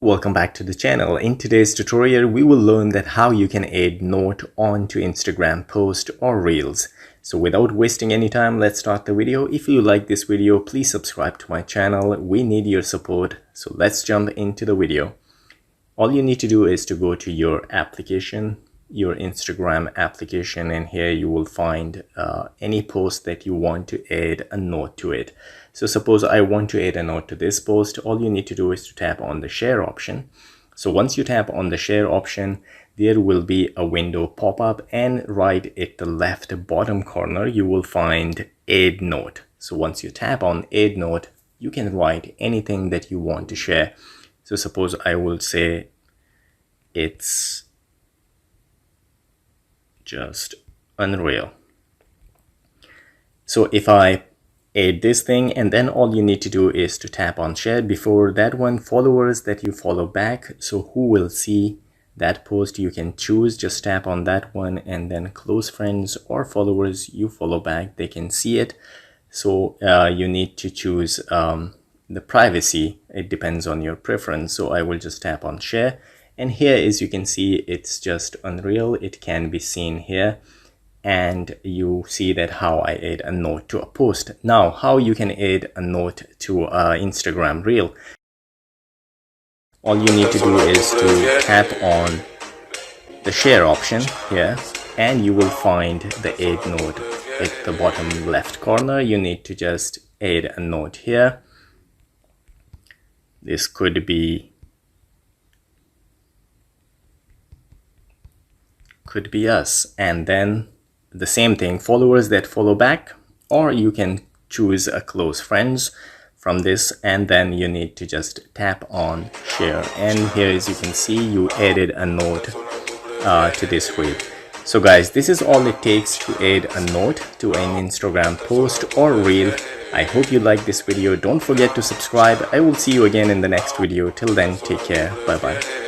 Welcome back to the channel. In today's tutorial, we will learn that how you can add note onto Instagram post or reels. So without wasting any time, let's start the video. If you like this video, please subscribe to my channel. We need your support. So let's jump into the video. All you need to do is to go to your application, your Instagram application, and here you will find any post that you want to add a note to it. So suppose I want to add a note to this post. All you need to do is to tap on the share option. So once you tap on the share option, there will be a window pop up, and right at the left bottom corner you will find add note. So once you tap on add note, you can write anything that you want to share. So suppose I will say it's just unreal. So if I add this thing, and then all you need to do is to tap on share. Before that one, followers that you follow back, so who will see that post, you can choose, just tap on that one, and then close friends or followers you follow back, they can see it. So you need to choose the privacy. It depends on your preference. So I will just tap on share, and here, as you can see, it's just unreal. It can be seen here, and you see that how I add a note to a post. Now, how you can add a note to Instagram reel. All you need to do is to tap on the share option here, and you will find the add note at the bottom left corner. You need to just add a note here. This could be us, and then the same thing, followers that follow back, or you can choose a close friends from this, and then you need to just tap on share, and here, as you can see, you added a note to this reel. So guys, this is all it takes to add a note to an Instagram post or reel. I hope you like this video. Don't forget to subscribe. I will see you again in the next video. Till then, take care. Bye bye.